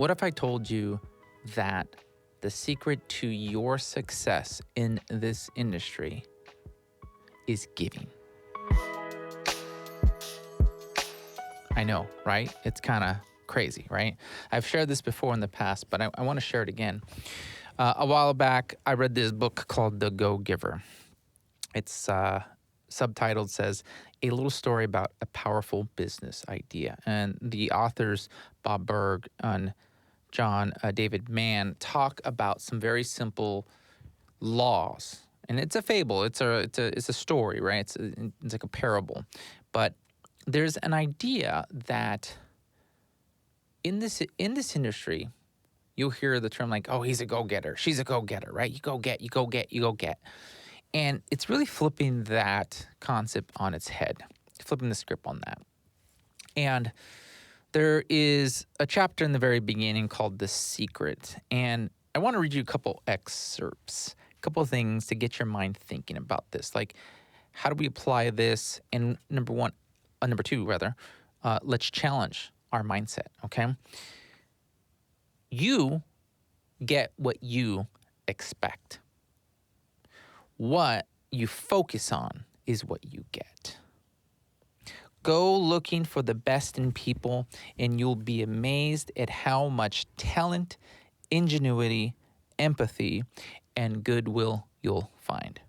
What if I told you that the secret to your success in this industry is giving? I know, right? It's kind of crazy, right? I've shared this before in the past, but I want to share it again. A while back, I read this book called The Go-Giver. It's subtitled says, A Little Story About a Powerful Business Idea. And the authors, Bob Burg and John David Mann, talk about some very simple laws. And it's a fable. It's a story, right? It's like a parable. But there's an idea that in this industry, you'll hear the term like, oh, he's a go-getter. She's a go-getter, right? You go get, you go get, you go get. And it's really flipping that concept on its head, flipping the script on that. And there is a chapter in the very beginning called The Secret. And I want to read you a couple excerpts, a couple of things to get your mind thinking about this. Like, how do we apply this? And number two, let's challenge our mindset, okay? You get what you expect. What you focus on is what you get. Go looking for the best in people, and you'll be amazed at how much talent, ingenuity, empathy, and goodwill you'll find.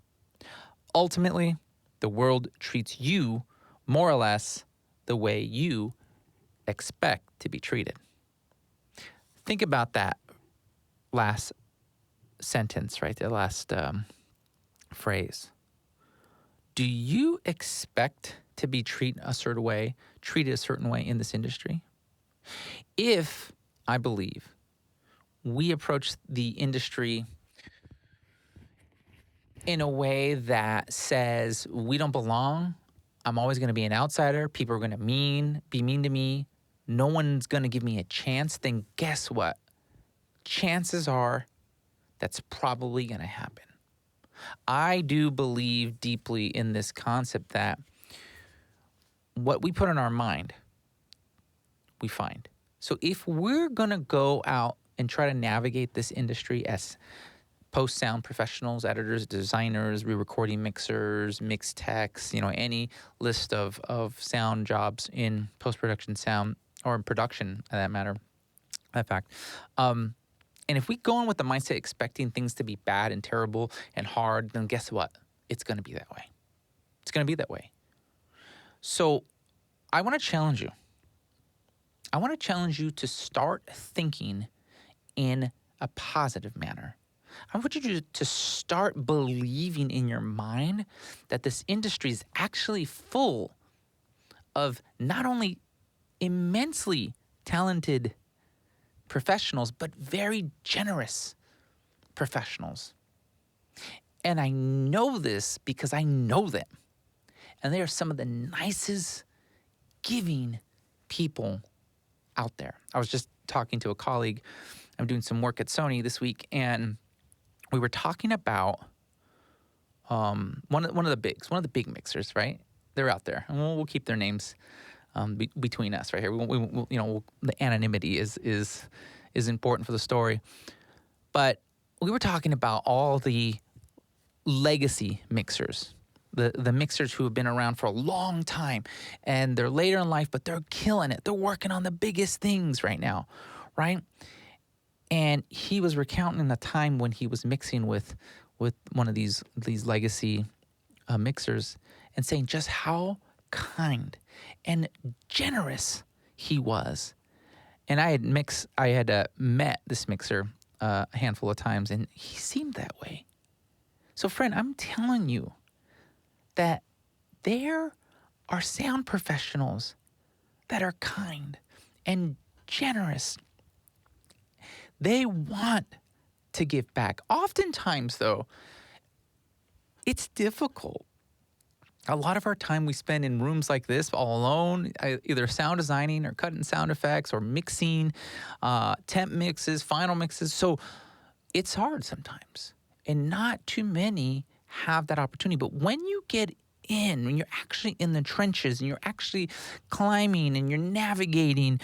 Ultimately, the world treats you more or less the way you expect to be treated. Think about that last sentence, right? The last phrase. Do you expect to be treated a certain way in this industry? If, I believe, we approach the industry in a way that says we don't belong, I'm always going to be an outsider, people are going to be mean to me, no one's going to give me a chance, then guess what? Chances are that's probably going to happen. I do believe deeply in this concept that what we put in our mind, we find. So if we're going to go out and try to navigate this industry as post-sound professionals, editors, designers, re-recording mixers, mix techs, any list of sound jobs in post-production sound or in production, for that matter, that fact. And if we go in with the mindset expecting things to be bad and terrible and hard, then guess what? It's going to be that way. It's going to be that way. So I want to challenge you. I want to challenge you to start thinking in a positive manner. I want you to start believing in your mind that this industry is actually full of not only immensely talented professionals, but very generous professionals. And I know this because I know them. And they are some of the nicest, giving people out there. I was just talking to a colleague. I'm doing some work at Sony this week, and we were talking about one of the big mixers, right? They're out there, and we'll keep their names between us right here. The anonymity is important for the story. But we were talking about all the legacy mixers, the mixers who have been around for a long time, and they're later in life, but they're killing it. They're working on the biggest things right now, right? And he was recounting the time when he was mixing with one of these legacy mixers and saying just how kind and generous he was. And I had met this mixer a handful of times, and he seemed that way. So friend, I'm telling you that there are sound professionals that are kind and generous. They want to give back. Oftentimes, though, it's difficult. A lot of our time we spend in rooms like this all alone, either sound designing or cutting sound effects or mixing, temp mixes, final mixes. So it's hard sometimes. And not too many have that opportunity. But when you get when you're actually in the trenches and you're actually climbing and you're navigating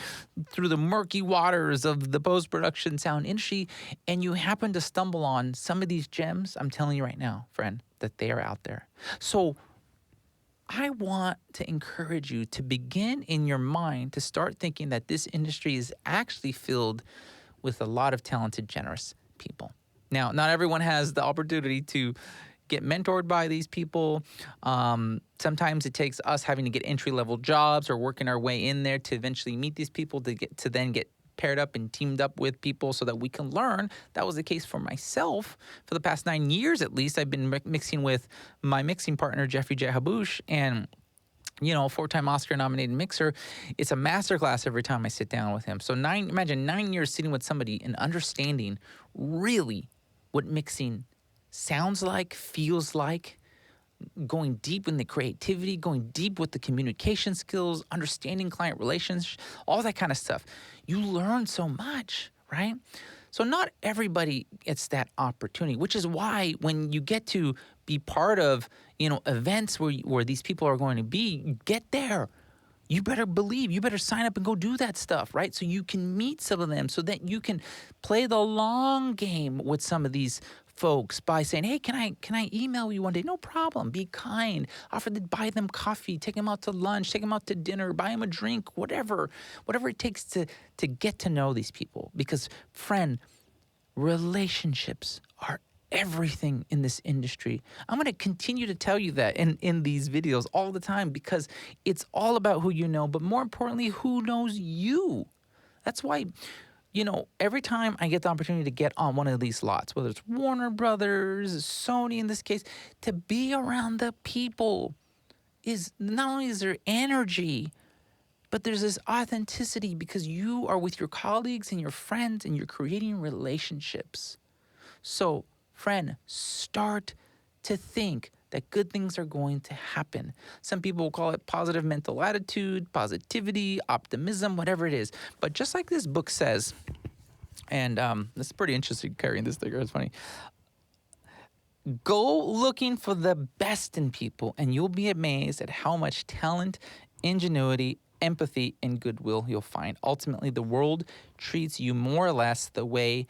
through the murky waters of the post-production sound industry, and you happen to stumble on some of these gems, I'm telling you right now, friend, that they are out there. So I want to encourage you to begin in your mind to start thinking that this industry is actually filled with a lot of talented, generous people. Now, not everyone has the opportunity to get mentored by these people. Sometimes it takes us having to get entry-level jobs or working our way in there to eventually meet these people to then get paired up and teamed up with people so that we can learn. That was the case for myself. For the past 9 years, at least, I've been mixing with my mixing partner, Jeffrey J. Habouche, and a 4-time Oscar-nominated mixer. It's a masterclass every time I sit down with him. So imagine 9 years sitting with somebody and understanding really what mixing sounds like, feels like, going deep in the creativity, going deep with the communication skills, understanding client relations, all that kind of stuff. You learn so much, right? So not everybody gets that opportunity, which is why when you get to be part of, events where these people are going to be, get there. You better believe, you better sign up and go do that stuff, right? So you can meet some of them so that you can play the long game with some of these folks by saying, hey, can I email you one day? No problem. Be kind. Offer to buy them coffee, take them out to lunch, take them out to dinner, buy them a drink, whatever it takes to get to know these people. Because, friend, relationships are everything in this industry. I'm going to continue to tell you that in these videos all the time because it's all about who you know, but more importantly, who knows you. That's why, every time I get the opportunity to get on one of these lots, whether it's Warner Brothers, Sony in this case, to be around the people is not only is there energy, but there's this authenticity because you are with your colleagues and your friends and you're creating relationships. So, friend, start to think that good things are going to happen. Some people will call it positive mental attitude, positivity, optimism, whatever it is. But just like this book says, and this is pretty interesting carrying this sticker, it's funny. Go looking for the best in people and you'll be amazed at how much talent, ingenuity, empathy, and goodwill you'll find. Ultimately, the world treats you more or less the way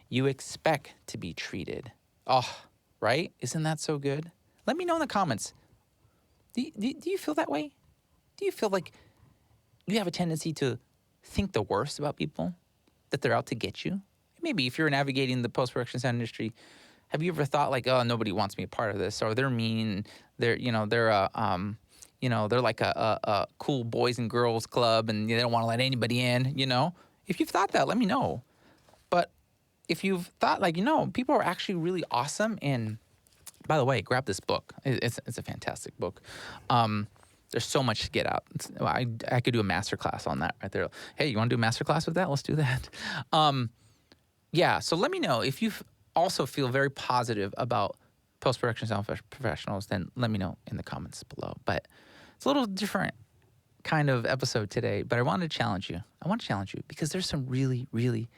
you expect to be treated. Oh, right? Isn't that so good? Let me know in the comments. Do you feel that way? Do you feel like you have a tendency to think the worst about people? That they're out to get you? Maybe if you're navigating the post-production sound industry, have you ever thought like, oh, nobody wants me a part of this, or they're mean, they're like a cool boys and girls club, and they don't want to let anybody in. If you've thought that, let me know. But if you've thought like, people are actually really awesome, and by the way, grab this book. It's a fantastic book. There's so much to get out. I could do a masterclass on that right there. Hey, you want to do a masterclass with that? Let's do that. Yeah, so let me know if you also feel very positive about post-production sound professionals, then let me know in the comments below. But it's a little different kind of episode today, but I wanted to challenge you. I want to challenge you because there's some really, really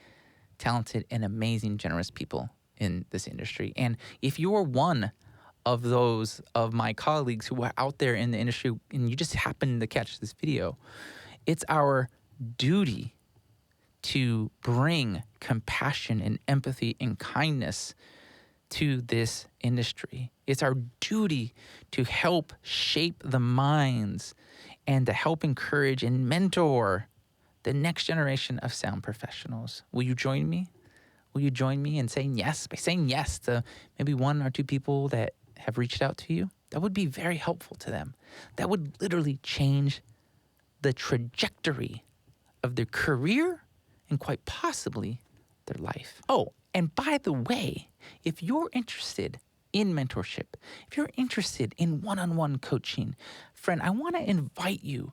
talented and amazing, generous people in this industry. And if you're one of those of my colleagues who are out there in the industry and you just happen to catch this video, it's our duty to bring compassion and empathy and kindness to this industry. It's our duty to help shape the minds and to help encourage and mentor the next generation of sound professionals. Will you join me? Will you join me in saying yes? By saying yes to maybe 1 or 2 people that have reached out to you, that would be very helpful to them. That would literally change the trajectory of their career and quite possibly their life. Oh, and by the way, if you're interested in mentorship, if you're interested in one-on-one coaching, friend, I want to invite you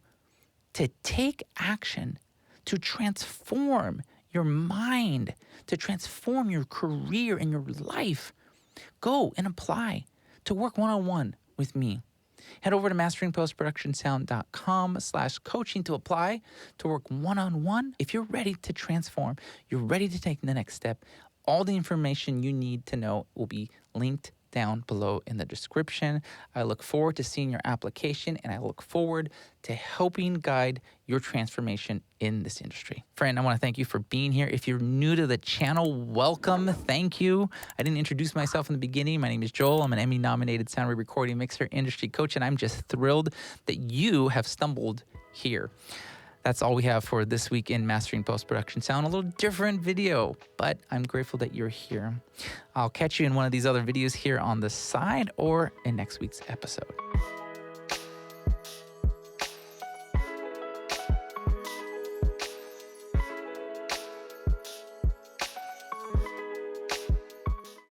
to take action to transform your mind, to transform your career and your life. Go and apply to work one-on-one with me. Head over to masteringpostproductionsound.com/coaching to apply to work one-on-one. If you're ready to transform, you're ready to take the next step, all the information you need to know will be linked down below in the description. I look forward to seeing your application, and I look forward to helping guide your transformation in this industry. Friend, I want to thank you for being here. If you're new to the channel, welcome. Thank you. I didn't introduce myself in the beginning. My name is Joel. I'm an Emmy-nominated sound recording mixer, industry coach, and I'm just thrilled that you have stumbled here. That's all we have for this week in Mastering Post-Production Sound. A little different video, but I'm grateful that you're here. I'll catch you in one of these other videos here on the side or in next week's episode.